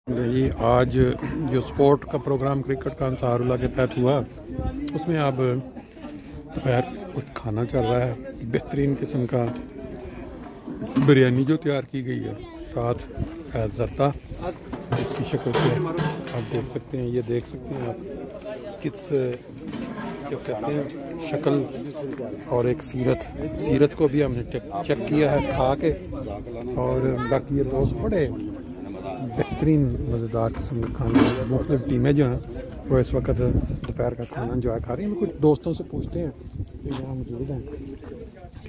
जी आज जो स्पोर्ट का प्रोग्राम क्रिकेट का अंसारुल्लाह के तहत हुआ उसमें अब दोपहर कुछ खाना चल रहा है। बेहतरीन किस्म का बिरयानी जो तैयार की गई है, साथ है ज़रता। इसकी शक्ल से आप देख सकते हैं, ये देख सकते हैं आप किस जो कहते हैं शक्ल, और एक सीरत को भी हमने चेक किया है खा के। और बाकी ये दोस्त बड़े बेहतरीन मज़ेदार किस्म का खाना, मुख्तलिफ टीमें जो हैं वो इस वक्त दोपहर का खाना इंजॉय कर रही हैं। कुछ दोस्तों से पूछते हैं जो यहाँ मौजूद हैं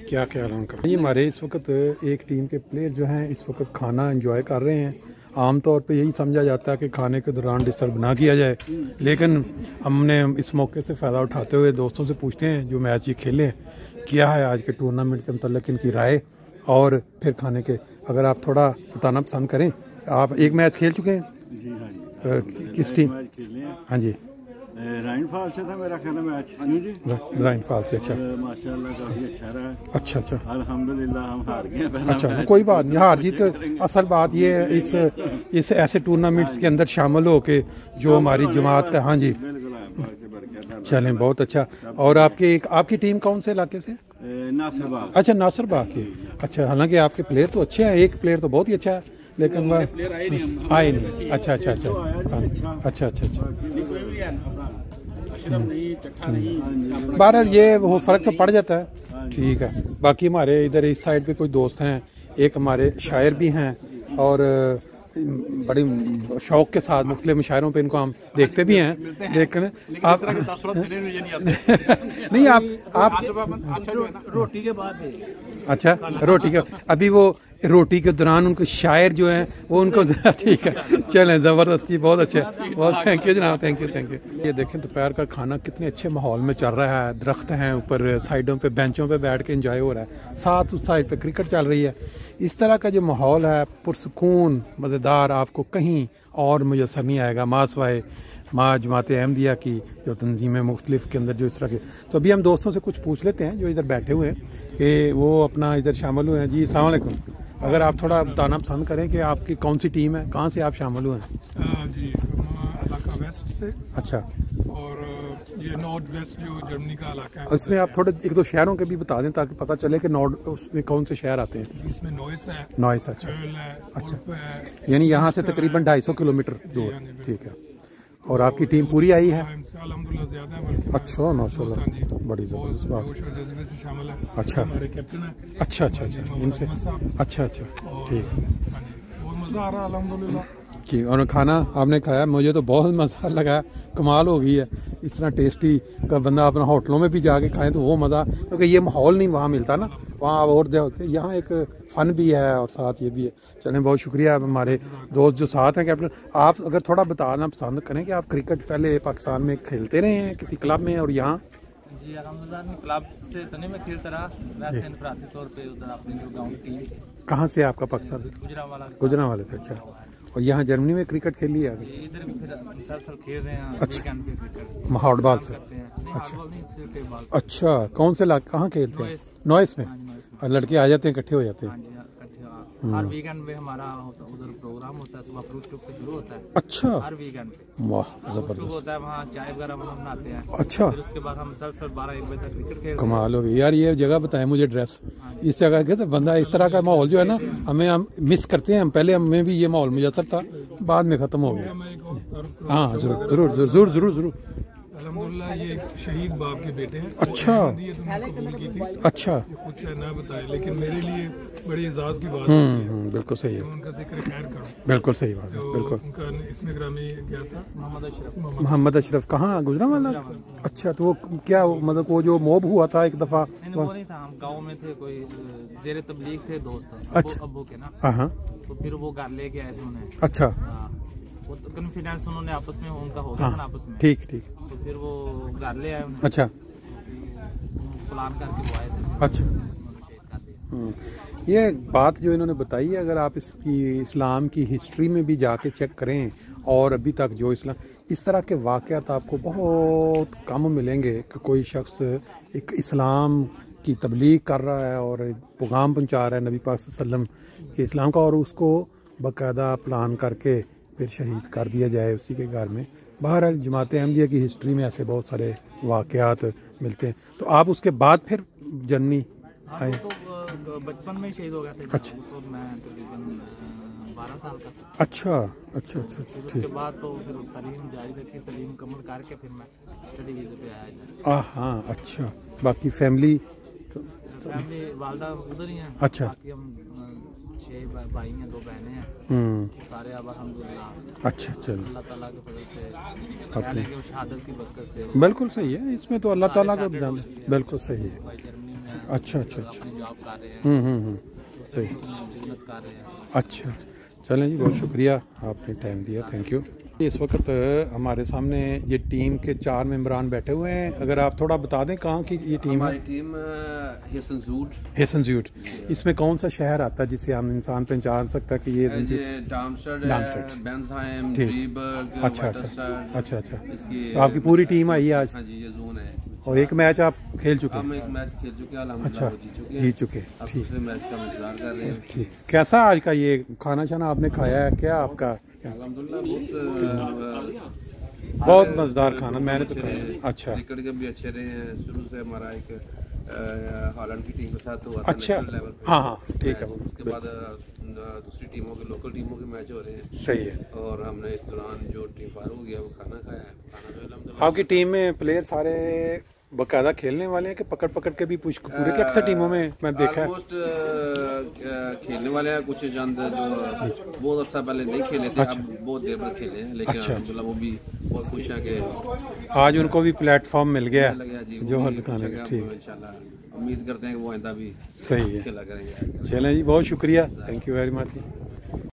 क्या ख्याल है उनका। ये हमारे इस वक्त एक टीम के प्लेयर जो हैं इस वक्त खाना इंजॉय कर रहे हैं। आम तौर पे यही समझा जाता है कि खाने के दौरान डिस्टर्ब ना किया जाए, लेकिन हमने इस मौके से फ़ायदा उठाते हुए दोस्तों से पूछते हैं जो मैच ये खेले क्या है आज के टूर्नामेंट के मतलब इनकी राय, और फिर खाने के अगर आप थोड़ा बताना पसंद करें। आप एक मैच खेल चुके हैं? जी हाँ जी। किस टीम? हाँ जी, राइन फॉल से था मेरा ख्याल मैच। हाँ जी, राइन फॉल से। अच्छा माशाल्लाह काफी अच्छा रहा। अच्छा अच्छा, अल्हम्दुलिल्लाह हम हार गए पहला अच्छा मैच। कोई बात नहीं, हार जीत असल बात ये है इस ऐसे टूर्नामेंट्स के अंदर शामिल हो के जो हमारी जमात का। हाँ जी चलें, बहुत अच्छा। और आपकी टीम कौन से इलाके से? नासिरबाग। अच्छा नासिरबाग की। अच्छा, हालांकि आपके प्लेयर तो अच्छे हैं, एक प्लेयर तो बहुत ही अच्छा है लेकिन वह आए नहीं। अच्छा अच्छा अच्छा अच्छा अच्छा अच्छा। बहरहाल ये वो फ़र्क तो पड़ जाता है, ठीक है। बाकी हमारे इधर इस साइड पे कुछ दोस्त हैं, एक हमारे शायर भी हैं और बड़ी शौक़ के साथ मुख्तलिफ मुशायरों पे इनको हम देखते भी हैं। लेकिन आप नहीं आप रोटी के बाद, अच्छा रोटी का अभी वो रोटी के दौरान उनको शायर जो हैं वो उनको ठीक है। चलें, ज़बरदस्ती, बहुत अच्छे, बहुत थैंक यू जनाब, थैंक यू थैंक यू। ये देखें दोपहर का खाना कितने अच्छे माहौल में चल रहा है। दरख्त हैं ऊपर, साइडों पे बेंचों पे बैठ के एंजॉय हो रहा है, साथ उस साइड पे क्रिकेट चल रही है। इस तरह का जो माहौल है पुरसुकून मज़ेदार आपको कहीं और मुयसर नहीं आएगा मासवाए माँ जमात अहमदिया की जो तंजीमें मुख्तलिफ के अंदर जो इस तरह के। तो अभी हम दोस्तों से कुछ पूछ लेते हैं जो इधर बैठे हुए हैं कि वो अपना इधर शामिल हुए हैं। जी अस्सलाम वालेकुम, अगर आप थोड़ा बताना पसंद करें कि आपकी कौन सी टीम है, कहाँ से आप शामिल हुए हैं? जी इलाका वेस्ट से। अच्छा, और ये नॉर्थ वेस्ट जो जर्मनी का इलाका है इसमें आप थोड़े एक दो शहरों के भी बता दें ताकि पता चले कि नॉर्थ उसमें कौन से शहर आते हैं। इसमें नॉइस है, नॉइस, अच्छा है, अच्छा, है, यानी यहाँ से तकरीबन 250 किलोमीटर दूर, ठीक है। और आपकी टीम पूरी आई है? अल्हम्दुलिल्लाह ज़्यादा है। अच्छा माशाल्लाह, बड़ी ज़बरदस्त बात। जज्बे से शामिल है। अच्छा, हमारे कैप्टन है। अच्छा अच्छा अच्छा, इनसे अच्छा अच्छा, ठीक है। बहुत मज़ा आ रहा है अल्हम्दुलिल्लाह। कि और खाना आपने खाया, मुझे तो बहुत मज़ा लगा, कमाल हो गई है। इस तरह टेस्टी का बंदा अपना होटलों में भी जाके खाएं तो वो मज़ा, क्योंकि ये माहौल नहीं वहाँ मिलता ना, वहाँ और जो होते, यहाँ एक फ़न भी है और साथ ये भी है। चलें, बहुत शुक्रिया। हमारे दोस्त जो साथ हैं कैप्टन, आप अगर थोड़ा बताना पसंद करें कि आप क्रिकेट पहले पाकिस्तान में खेलते रहे हैं किसी क्लब में और यहाँ? जी अल्हम्दुलिल्लाह क्लब से तने में खेलता रहा, वैसे इनफरादी तौर पे उधर अपनी जो गांव की टीम। कहाँ से आपका पाकिस्तान से? गुजरांवाला से। अच्छा, और यहाँ जर्मनी में क्रिकेट खेल लिया? इधर भी फिर मुसलसल खेल रहे हैं। अच्छा, वीकेंड पे क्रिकेट महाड़बाल से। अच्छा, अच्छा, कौन से लाख कहाँ खेलते हैं? नॉइस में। और लड़के आ जाते हैं, इकट्ठे हो जाते हैं? हर वीकेंड में हमारा उधर प्रोग्राम होता है, सुबह फ्रूट स्टॉक से शुरू होता है। अच्छा, हर वीकेंड पे वाह जबरदस्त होता है, वहाँ चाय वगैरह हम बनाते हैं। अच्छा, फिर उसके बाद हम मुसलसल 12-1 बजे तक क्रिकेट खेलते हैं। कमाल हो गई यार। ये जगह बताएं मुझे, एड्रेस इस जगह के, तो बंदा इस तरह का माहौल जो है ना हम मिस करते हैं। पहले हमें भी ये माहौल मुयसर था, बाद में ख़त्म हो गया। हाँ जरूर जरूर जरूर जरूर जरूर। अल्हम्दुलिल्लाह ये एक शहीद बाप के बेटे हैं। अच्छा, कबूल की थी। अच्छा, कुछ है ना बताए, लेकिन मेरे लिए बड़ी एजाज की बात है। बिल्कुल सही है, उनका जिक्र खैर करूं। बिल्कुल सही बात है, तो बिल्कुल। उनका इसमें ग्रामी क्या था? मोहम्मद अशरफ। कहाँ? गुजरांवाला। अच्छा, तो वो क्या मतलब वो जो मोब हुआ था एक दफ़ा? वो नहीं था, हम गाँव में थे, कोई जेरे तबलीग थे दोस्त। अच्छा, अब्बू के ना। हाँ, तो फिर वो घर लेके आए थे उन्हें। अच्छा, वो तो कॉन्फिडेंस उन्होंने आपस में उनका हो गया था आपस में। ठीक ठीक। तो फिर वो घर ले आए उन्हें। अच्छा, प्लान करके वो आए थे। अच्छा, ये बात जो इन्होंने बताई है, अगर आप इसकी इस्लाम की हिस्ट्री में भी जाके चेक करें और अभी तक जो इस्लाम इस तरह के वाक़यात आपको बहुत कम मिलेंगे कि कोई शख्स एक इस्लाम की तबलीग कर रहा है और पैगाम पहुंचा रहा है नबी पाक सल्लल्लाहु अलैहि वसल्लम के इस्लाम का, और उसको बाकायदा प्लान करके फिर शहीद कर दिया जाए उसी के घर में। बहरहाल जमात अहमदिया की हिस्ट्री में ऐसे बहुत सारे वाक़यात मिलते हैं। तो आप उसके बाद फिर जर्नी आए? तो बचपन में शहीद हो गया था। अच्छा। उस वक्त मैं तकरीबन 12 साल का था। अच्छा अच्छा अच्छा अच्छा, उसके ठीक। बाद तो फिर तालीम जारी रखी, तालीम मुकम्मल करके फिर मैं स्टडी वीज़े पे आया इधर। हाँ अच्छा। बाकी फैमिली? फैमिली वालदा उधर ही हैं। अच्छा। बाकी हम 6 भाई हैं, 2 बहनें हैं। सारे अब अल्हम्दुलिल्लाह अच्छा चलो, अल्लाह ताला के फजल से कहने के शहादत की बरकत से बिल्कुल सही है, इसमें तो अल्लाह ताला को दाम, बिल्कुल सही है। भाई जर्मनी में अच्छा अच्छा अच्छा, अपनी जॉब कर रहे हैं, सही, बिजनेस कर रहे हैं। अच्छा चलें जी, बहुत शुक्रिया आपने टाइम दिया, थैंक यू। इस वक्त हमारे सामने ये टीम के 4 मेंबरान बैठे हुए हैं। अगर आप थोड़ा बता दें कहाँ की ये टीम है? हमारी टीम हेसनज़ूट। इसमें कौन सा शहर आता है जिसे हम इंसान पहचान सकता है कि ये डार्मस्टेड डार्मस्टेड। है, बेंसहाइम, ठीक। ड्रीबर्ग, अच्छा अच्छा वाइटस्टाड। अच्छा अच्छा, इसकी तो आपकी पूरी टीम आई है आज? हाँ जी, ये जोन है। और एक मैच आप खेल चुके हम हैं? एक मैच खेल चुके हैं, अच्छा, अल्हम्दुलिल्लाह वो जीत चुके हैं। जीत चुके, अब ठीक दूसरे मैच का इंतजार कर रहे हैं। ठीक। कैसा आज का ये खाना शाना आपने खाया है, क्या आपका? अल्हम्दुलिल्लाह बहुत मज़ेदार खाना मैंने तो खाया। अच्छा क्रिकेट के भी अच्छे रहे हैं। शुरू से हमारा एक हॉलैंड की टीम के साथ हुआ था अच्छा, नेशनल लेवल पे। हाँ हाँ ठीक है, उसके बाद दूसरी टीमों के, लोकल टीमों के मैच हो रहे हैं। सही है। और हमने इस दौरान जो टीम फारूक गया वो खाना खाया है। खाना जो अल्हम्दुलिल्लाह आपकी टीम में प्लेयर सारे बाकायदा खेलने वाले हैं कि पकड़ पकड़ के भी पूछ पूरे की अक्सर टीमों में मैं देखा है? ऑलमोस्ट खेलने वाले हैं। कुछ चंद जो बहुत अर्सा पहले नहीं खेले थे, अब बहुत देर बाद खेले हैं, लेकिन अच्छा। अल्हम्दुलिल्लाह वो भी बहुत खुश हैं कि आज उनको भी प्लेटफॉर्म मिल गया लगा जी, जो वो हर भी दिखाने खुश का, हैं। ठीक। अब इंशाल्लाह उम्मीद करते हैं कि वो आइंदा भी सही है, खेला करेंगे। चलें जी, बहुत शुक्रिया, थैंक यू वेरी मच।